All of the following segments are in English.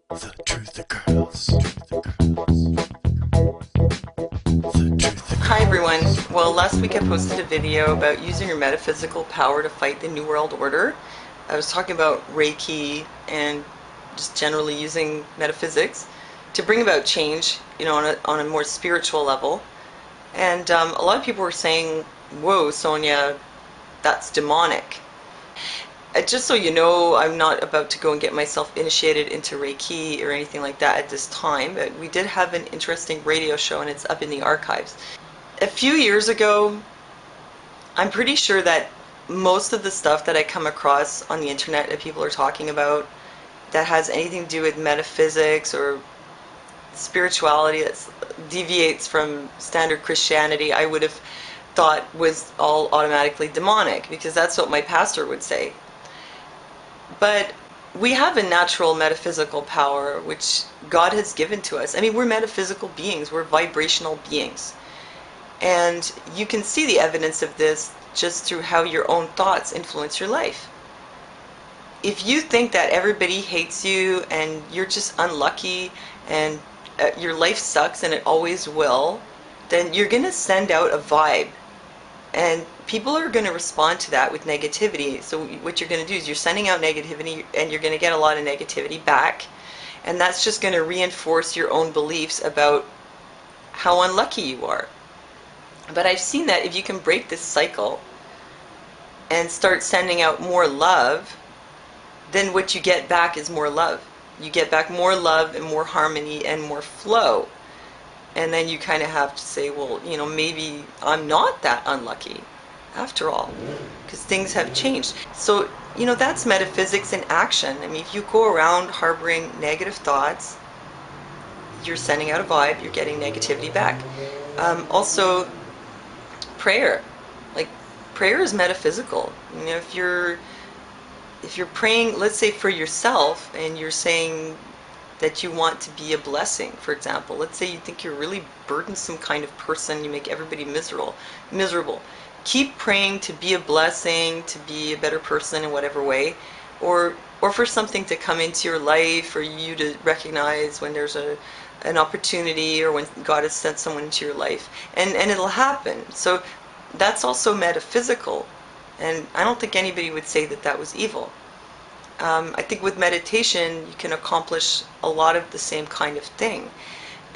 The Truther Girls. Hi everyone. Well, last week I posted a video about using your metaphysical power to fight the New World Order. I was talking about Reiki and just generally using metaphysics to bring about change, on a more spiritual level. And a lot of people were saying, "Whoa, Sonia, that's demonic." Just so you know, I'm not about to go and get myself initiated into Reiki or anything like that at this time, but we did have an interesting radio show and it's up in the archives. A few years ago, I'm pretty sure that most of the stuff that I come across on the internet that people are talking about that has anything to do with metaphysics or spirituality that deviates from standard Christianity, I would have thought was all automatically demonic, because that's what my pastor would say. But we have a natural metaphysical power which God has given to us. I mean, we're metaphysical beings, we're vibrational beings. And you can see the evidence of this just through how your own thoughts influence your life. If you think that everybody hates you and you're just unlucky and your life sucks and it always will, then you're going to send out a vibe. And people are going to respond to that with negativity. So what you're going to do is you're sending out negativity and you're going to get a lot of negativity back. And that's just going to reinforce your own beliefs about how unlucky you are. But I've seen that if you can break this cycle and start sending out more love, then what you get back is more love. You get back more love and more harmony and more flow. And then you kind of have to say, well, maybe I'm not that unlucky after all, because things have changed. So, that's metaphysics in action. I mean, if you go around harboring negative thoughts, you're sending out a vibe, you're getting negativity back. Also, prayer. Like, prayer is metaphysical. If you're praying, let's say for yourself, and you're saying that you want to be a blessing, for example. Let's say you think you're a really burdensome kind of person, you make everybody miserable. Keep praying to be a blessing, to be a better person in whatever way, or for something to come into your life, or you to recognize when there's an opportunity, or when God has sent someone into your life, and it'll happen. So that's also metaphysical, and I don't think anybody would say that that was evil. I think with meditation you can accomplish a lot of the same kind of thing.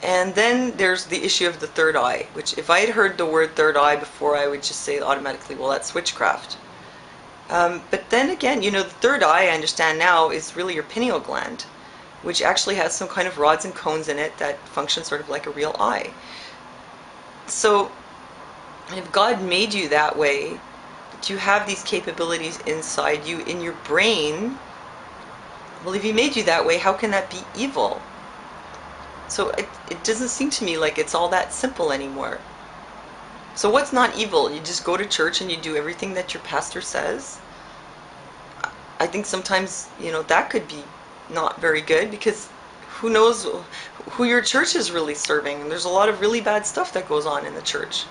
And then there's the issue of the third eye, which if I had heard the word third eye before, I would just say automatically, well, that's witchcraft. But then again, the third eye, I understand now, is really your pineal gland, which actually has some kind of rods and cones in it that function sort of like a real eye. So if God made you that way, that you have these capabilities inside you in your brain, well, if he made you that way, how can that be evil? So it doesn't seem to me like it's all that simple anymore. So what's not evil? You just go to church and you do everything that your pastor says? I think sometimes, that could be not very good, because who knows who your church is really serving. And there's a lot of really bad stuff that goes on in the church.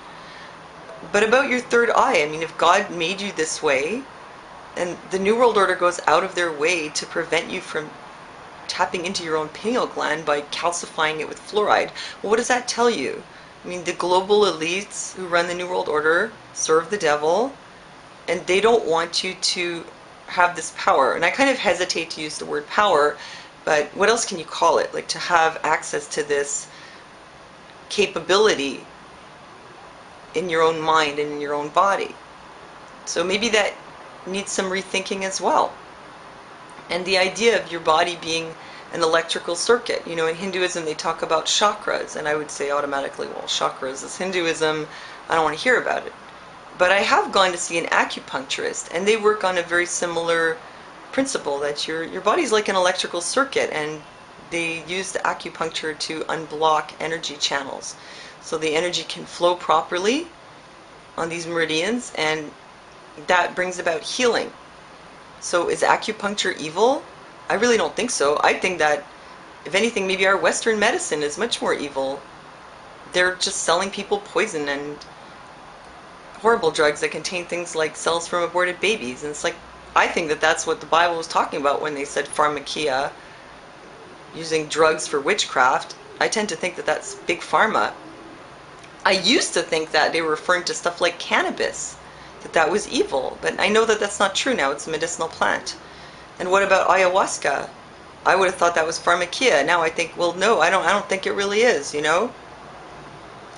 But about your third eye, I mean, if God made you this way, and the New World Order goes out of their way to prevent you from tapping into your own pineal gland by calcifying it with fluoride, well, what does that tell you? I mean, the global elites who run the New World Order serve the devil, and they don't want you to have this power. And I kind of hesitate to use the word power, but what else can you call it? Like, to have access to this capability in your own mind and in your own body. So maybe that needs some rethinking as well. And the idea of your body being an electrical circuit. In Hinduism they talk about chakras, and I would say automatically, well, chakras is Hinduism, I don't want to hear about it. But I have gone to see an acupuncturist, and they work on a very similar principle, that your body's like an electrical circuit, and they use the acupuncture to unblock energy channels, so the energy can flow properly on these meridians, and that brings about healing. So is acupuncture evil? I really don't think so. I think that, if anything, maybe our Western medicine is much more evil. They're just selling people poison and horrible drugs that contain things like cells from aborted babies. And it's like, I think that that's what the Bible was talking about when they said pharmakia. using drugs for witchcraft, I tend to think that that's big pharma. I used to think that they were referring to stuff like cannabis, that was evil, but I know that that's not true now. It's a medicinal plant. And what about ayahuasca? I would have thought that was pharmakia. Now I think, well, no, I don't think it really is, you know?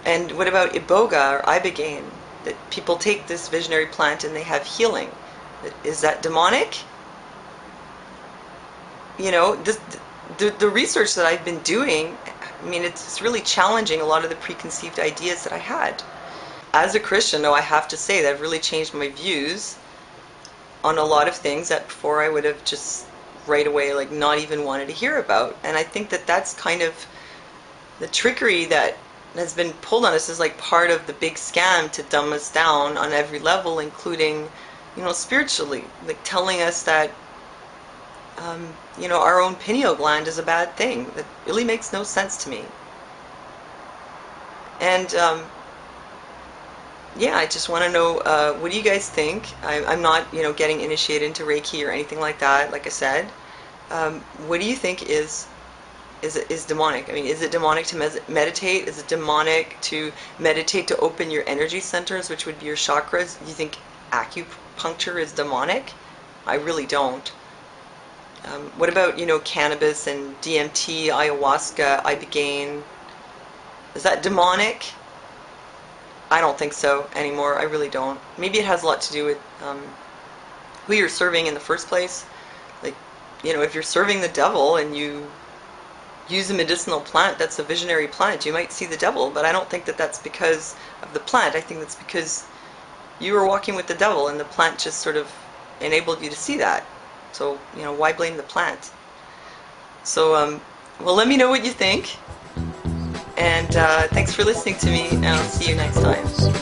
And what about iboga or ibogaine? That people take this visionary plant and they have healing. Is that demonic? You know, the research that I've been doing, I mean, it's really challenging a lot of the preconceived ideas that I had. As a Christian, though, I have to say that I've really changed my views on a lot of things that before I would have just right away like not even wanted to hear about. And I think that that's kind of the trickery that has been pulled on us, is like part of the big scam to dumb us down on every level, including, you know, spiritually, like telling us that you know, our own pineal gland is a bad thing. That really makes no sense to me. And yeah, I just want to know, what do you guys think? I'm not, you know, getting initiated into Reiki or anything like that, like I said. What do you think is demonic? I mean, is it demonic to meditate? Is it demonic to meditate to open your energy centers, which would be your chakras? Do you think acupuncture is demonic? I really don't. What about, you know, cannabis and DMT, ayahuasca, ibogaine? Is that demonic? I don't think so anymore. I really don't. Maybe it has a lot to do with who you're serving in the first place. Like, you know, if you're serving the devil and you use a medicinal plant that's a visionary plant, you might see the devil, but I don't think that that's because of the plant. I think that's because you were walking with the devil and the plant just sort of enabled you to see that. So, you know, why blame the plant? So, well, let me know what you think. And thanks for listening to me, and I'll see you next time.